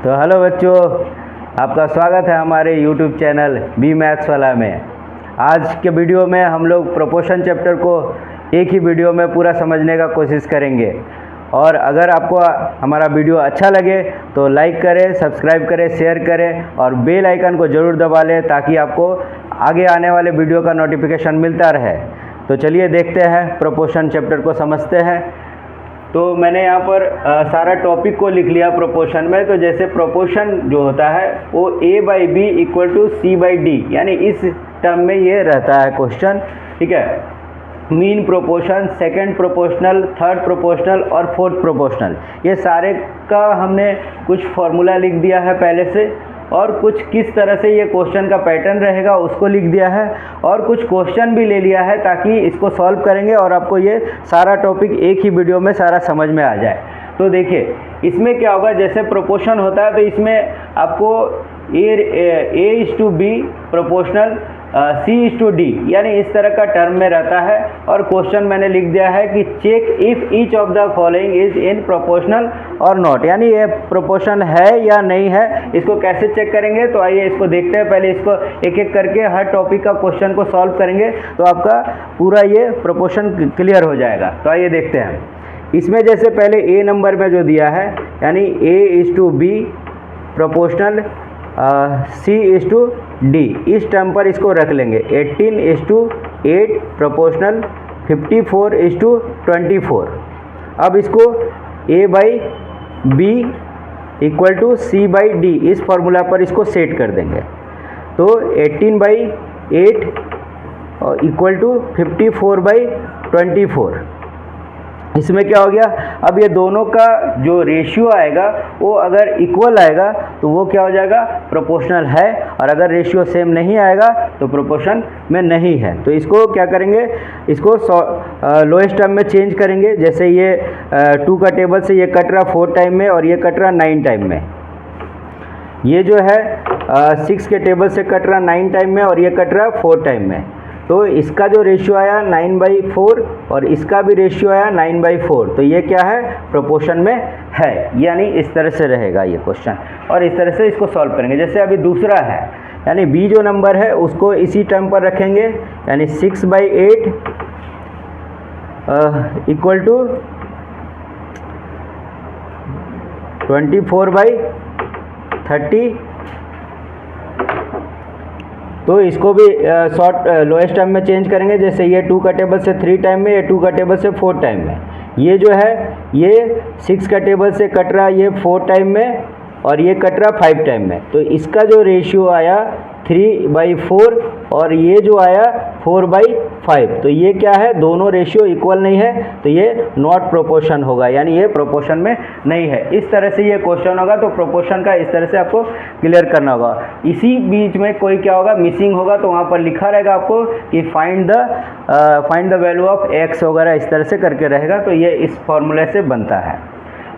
तो हेलो बच्चों, आपका स्वागत है हमारे YouTube चैनल बी मैथ्स वाला में। आज के वीडियो में हम लोग प्रोपोर्शन चैप्टर को एक ही वीडियो में पूरा समझने का कोशिश करेंगे। और अगर आपको हमारा वीडियो अच्छा लगे तो लाइक करें, सब्सक्राइब करें, शेयर करें और बेल आइकन को ज़रूर दबा लें ताकि आपको आगे आने वाले वीडियो का नोटिफिकेशन मिलता रहे। तो चलिए देखते हैं, प्रोपोर्शन चैप्टर को समझते हैं। तो मैंने यहाँ पर सारा टॉपिक को लिख लिया प्रोपोर्शन में। तो जैसे प्रोपोर्शन जो होता है वो A/B = C/D, यानी इस टर्म में ये रहता है क्वेश्चन, ठीक है। Mean proportion, second proportional, third proportional और फोर्थ प्रोपोर्शनल, ये सारे का हमने कुछ फार्मूला लिख दिया है पहले से, और कुछ किस तरह से ये क्वेश्चन का पैटर्न रहेगा उसको लिख दिया है, और कुछ क्वेश्चन भी ले लिया है ताकि इसको सॉल्व करेंगे और आपको ये सारा टॉपिक एक ही वीडियो में सारा समझ में आ जाए। तो देखिए इसमें क्या होगा, जैसे प्रोपोर्शन होता है तो इसमें आपको A/B प्रोपोर्शनल, C/D, यानी इस तरह का टर्म में रहता है। और क्वेश्चन मैंने लिख दिया है कि check if each of the following is in proportional और नॉट, यानी ये प्रोपोर्शन है या नहीं है। इसको कैसे चेक करेंगे, तो आइए इसको देखते हैं। पहले इसको एक एक करके हर टॉपिक का क्वेश्चन को सॉल्व करेंगे तो आपका पूरा ये प्रोपोर्शन क्लियर हो जाएगा। तो आइए देखते हैं। इसमें जैसे पहले A नंबर में जो दिया है, यानी A/B प्रोपोर्शनल, C/D, इस टर्म पर इसको रख लेंगे। 18:8 प्रोपोर्शनल, 54:24। अब इसको A/B = C/D, इस फॉर्मूला पर इसको सेट कर देंगे। तो 18/8 = 54/24। इसमें क्या हो गया, अब ये दोनों का जो रेशियो आएगा वो अगर इक्वल आएगा तो वो क्या हो जाएगा, प्रोपोर्शनल है। और अगर रेशियो सेम नहीं आएगा तो प्रोपोर्शन में नहीं है। तो इसको क्या करेंगे, इसको लोएस्ट टर्म में चेंज करेंगे। जैसे ये 2 का टेबल से ये कट रहा 4 टाइम में और ये कट रहा 9 टाइम में। ये जो है 6 के टेबल से कट रहा 9 टाइम में और ये कट रहा 4 टाइम में। तो इसका जो रेशियो आया 9/4 और इसका भी रेशियो आया 9/4। तो ये क्या है, प्रोपोर्शन में है, यानी इस तरह से रहेगा ये क्वेश्चन। और इस तरह से इसको सॉल्व करेंगे। जैसे अभी दूसरा है, यानी B जो नंबर है उसको इसी टर्म पर रखेंगे, यानी 6/8 = 24/30। तो इसको भी शॉर्ट लोएस्ट टर्म में चेंज करेंगे। जैसे ये 2 का टेबल से 3 टाइम में, ये 2 का टेबल से 4 टाइम में। ये जो है ये 6 का टेबल से कट रहा ये 4 टाइम में और ये कट रहा 5 टाइम में। तो इसका जो रेशियो आया 3/4 और ये जो आया 4/5। तो ये क्या है, दोनों रेशियो इक्वल नहीं है, तो ये नॉट प्रोपोर्शन होगा, यानी ये प्रोपोर्शन में नहीं है। इस तरह से ये क्वेश्चन होगा। तो प्रोपोर्शन का इस तरह से आपको क्लियर करना होगा। इसी बीच में कोई क्या होगा, मिसिंग होगा, तो वहाँ पर लिखा रहेगा आपको कि find the value of x वगैरह, इस तरह से करके रहेगा। तो ये इस फॉर्मूले से बनता है।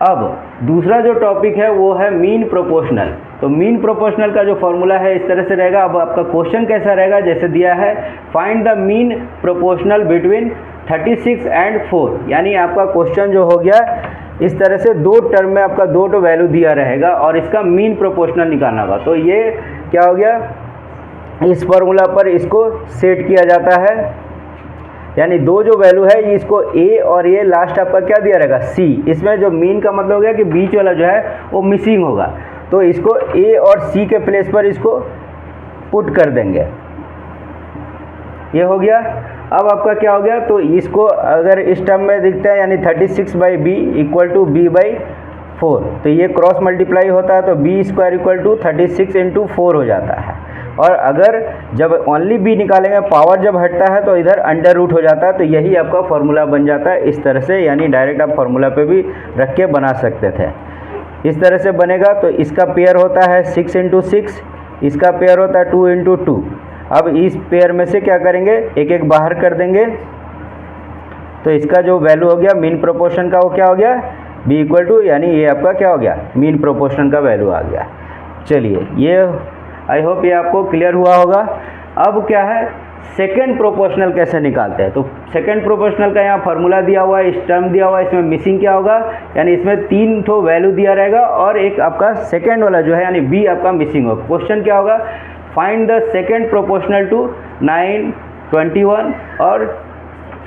अब दूसरा जो टॉपिक है वो है मीन प्रोपोर्शनल। तो मीन प्रोपोर्शनल का जो फॉर्मूला है इस तरह से रहेगा। अब आपका क्वेश्चन कैसा रहेगा, जैसे दिया है find the mean proportional between 36 and 4, यानी आपका क्वेश्चन जो हो गया इस तरह से 2 टर्म में आपका 2 वैल्यू दिया रहेगा और इसका मीन प्रोपोर्शनल निकालना होगा। तो ये क्या हो गया, इस फॉर्मूला पर इसको सेट किया जाता है, यानी 2 जो वैल्यू है इसको A और ये लास्ट आपका क्या दिया रहेगा, C। इसमें जो मीन का मतलब हो गया कि बीच वाला जो है वो मिसिंग होगा। तो इसको A और C के प्लेस पर इसको पुट कर देंगे। ये हो गया। अब आपका क्या हो गया, तो इसको अगर इस टर्म में दिखता है, यानी 36/B = B/4। तो ये क्रॉस मल्टीप्लाई होता है तो B² = 36 × 4 हो जाता है। और अगर जब ओनली B निकालेंगे, पावर जब हटता है तो इधर अंडर रूट हो जाता है। तो यही आपका फॉर्मूला बन जाता है इस तरह से, यानी डायरेक्ट आप फॉर्मूला पे भी रख के बना सकते थे। इस तरह से बनेगा। तो इसका पेयर होता है 6 × 6, इसका पेयर होता है 2 × 2। अब इस पेयर में से क्या करेंगे, एक एक बाहर कर देंगे। तो इसका जो वैल्यू हो गया मीन प्रोपोर्शन का, वो क्या हो गया, B = यानी ये आपका क्या हो गया, मीन प्रोपोर्शन का वैल्यू आ गया। चलिए, ये आई होप ये आपको क्लियर हुआ होगा। अब क्या है, सेकेंड प्रोपोर्शनल कैसे निकालते हैं। तो सेकेंड प्रोपोर्शनल का यहाँ फार्मूला दिया हुआ है, इस टर्म दिया हुआ है, इसमें मिसिंग क्या होगा, यानी इसमें 3 ठो वैल्यू दिया रहेगा और एक आपका सेकेंड वाला जो है यानी बी आपका मिसिंग होगा। क्वेश्चन क्या होगा, find the second proportional to 9, 21 और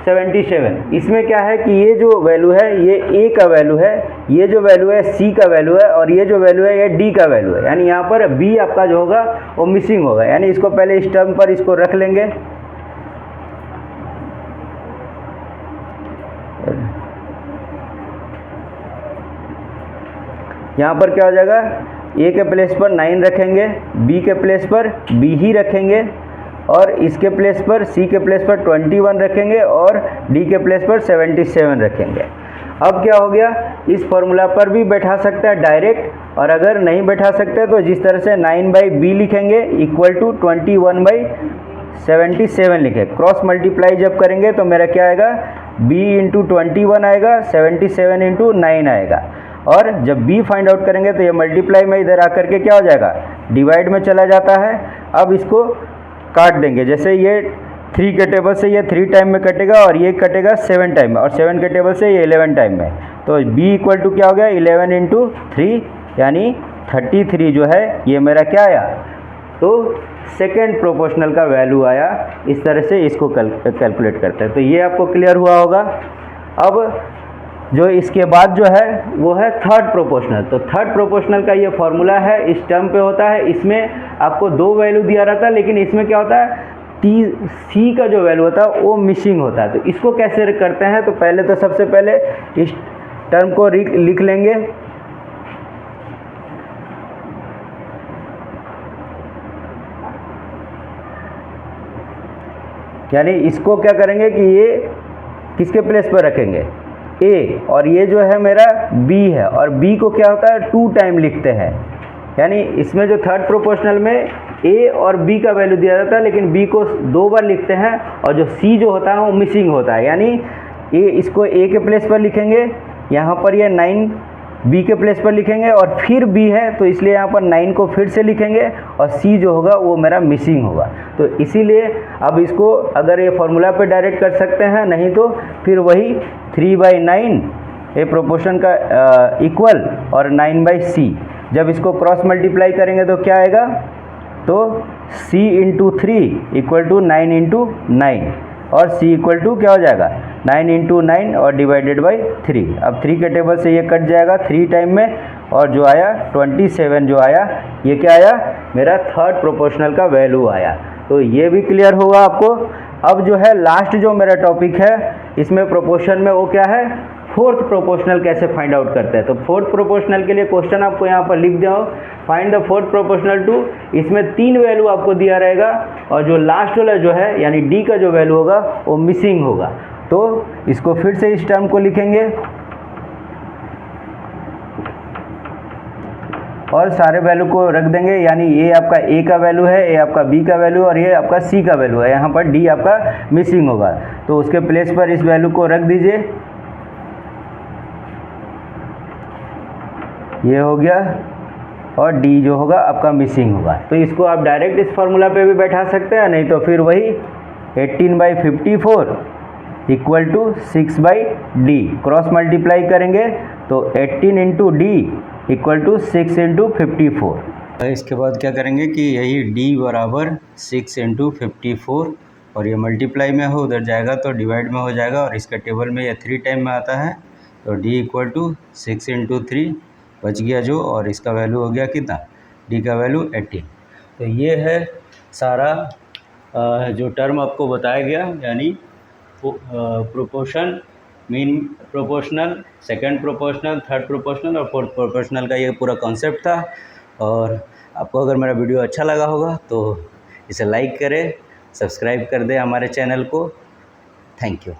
77। इसमें क्या है कि ये जो वैल्यू है ये ए का वैल्यू है, ये जो वैल्यू है सी का वैल्यू है और ये जो वैल्यू है ये डी का वैल्यू है, यानी यहाँ पर बी आपका जो होगा वो मिसिंग होगा। यानी इसको पहले इस टर्म पर इसको रख लेंगे, यहाँ पर क्या हो जाएगा, ए के प्लेस पर 9 रखेंगे, बी के प्लेस पर बी ही रखेंगे और इसके प्लेस पर सी के प्लेस पर 21 रखेंगे और डी के प्लेस पर 77 रखेंगे। अब क्या हो गया, इस फॉर्मूला पर भी बैठा सकते हैं डायरेक्ट, और अगर नहीं बैठा सकते तो जिस तरह से 9/b लिखेंगे इक्वल टू 21/77 लिखे। क्रॉस मल्टीप्लाई जब करेंगे तो मेरा क्या आएगा, b इंटू 21 आएगा, 77 इंटू 9 आएगा। और जब b फाइंड आउट करेंगे तो ये मल्टीप्लाई में इधर आकर के क्या हो जाएगा, डिवाइड में चला जाता है। अब इसको काट देंगे, जैसे ये 3 के टेबल से ये 3 टाइम में कटेगा और ये कटेगा 7 टाइम में और 7 के टेबल से ये 11 टाइम में। तो b इक्वल टू क्या हो गया, 11 इंटू 3 यानी 33 जो है ये मेरा क्या आया, तो सेकेंड प्रोपोर्शनल का वैल्यू आया। इस तरह से इसको कैलकुलेट करते हैं। तो ये आपको क्लियर हुआ होगा। अब जो इसके बाद जो है वो है थर्ड प्रोपोर्शनल। तो थर्ड प्रोपोर्शनल का ये फॉर्मूला है, इस टर्म पे होता है। इसमें आपको 2 वैल्यू दिया रहता है, लेकिन इसमें क्या होता है, सी का जो वैल्यू होता है वो मिसिंग होता है। तो इसको कैसे करते हैं, तो पहले तो सबसे पहले इस टर्म को लिख लेंगे, यानी इसको क्या करेंगे कि ये किसके प्लेस पर रखेंगे, ए, और ये जो है मेरा बी है, और बी को क्या होता है 2 टाइम लिखते हैं। यानी इसमें जो थर्ड प्रोपोर्शनल में ए और बी का वैल्यू दिया जाता है, लेकिन बी को 2 बार लिखते हैं और जो सी जो होता है वो मिसिंग होता है। यानी ए, इसको ए के प्लेस पर लिखेंगे, यहाँ पर ये 9 बी के प्लेस पर लिखेंगे और फिर बी है तो इसलिए यहाँ पर 9 को फिर से लिखेंगे और सी जो होगा वो मेरा मिसिंग होगा। तो इसीलिए अब इसको अगर ये फॉर्मूला पे डायरेक्ट कर सकते हैं, नहीं तो फिर वही 3/9 ए प्रोपोर्शन का इक्वल और 9/c। जब इसको क्रॉस मल्टीप्लाई करेंगे तो क्या आएगा, तो c into 3 equal to 9 into 9 और c इक्वल टू क्या हो जाएगा, 9 इंटू 9 और डिवाइडेड बाई 3। अब 3 के टेबल से ये कट जाएगा 3 टाइम में और जो आया 27 जो आया, ये क्या आया, मेरा थर्ड प्रोपोर्शनल का वैल्यू आया। तो ये भी क्लियर होगा आपको। अब जो है लास्ट जो मेरा टॉपिक है इसमें प्रोपोर्शन में, वो क्या है, फोर्थ प्रोपोर्शनल कैसे फाइंड आउट करते हैं। तो फोर्थ प्रोपोर्शनल के लिए क्वेश्चन आपको यहाँ पर लिख दिया हो, find the fourth proportional to. इसमें 3 वैल्यू आपको दिया रहेगा और जो लास्ट वाला जो है यानी डी का जो वैल्यू होगा वो मिसिंग होगा। तो इसको फिर से इस टर्म को लिखेंगे और सारे वैल्यू को रख देंगे, यानी ये आपका ए का वैल्यू है, ये आपका बी का वैल्यू और ये आपका सी का वैल्यू है। यहाँ पर डी आपका मिसिंग होगा तो उसके प्लेस पर इस वैल्यू को रख दीजिए, ये हो गया, और डी जो होगा आपका मिसिंग होगा। तो इसको आप डायरेक्ट इस फार्मूला पे भी बैठा सकते हैं, नहीं तो फिर वही 18/54 equal to 6/d। Cross multiply करेंगे तो 18 into D equal to 6 into 54। इसके बाद क्या करेंगे कि यही d बराबर 6 इंटू 54 और ये मल्टीप्लाई में हो, उधर जाएगा तो डिवाइड में हो जाएगा और इसका टेबल में ये 3 टाइम में आता है। तो d इक्वल टू 6 इंटू 3 बच गया जो, और इसका वैल्यू हो गया कितना, d का वैल्यू 18। तो ये है सारा जो टर्म आपको बताया गया, यानी proportion, mean proportional, second proportional, third proportional और फोर्थ प्रोपोर्शनल का ये पूरा कॉन्सेप्ट था। और आपको अगर मेरा वीडियो अच्छा लगा होगा तो इसे लाइक करें, सब्सक्राइब कर दें हमारे चैनल को। Thank you.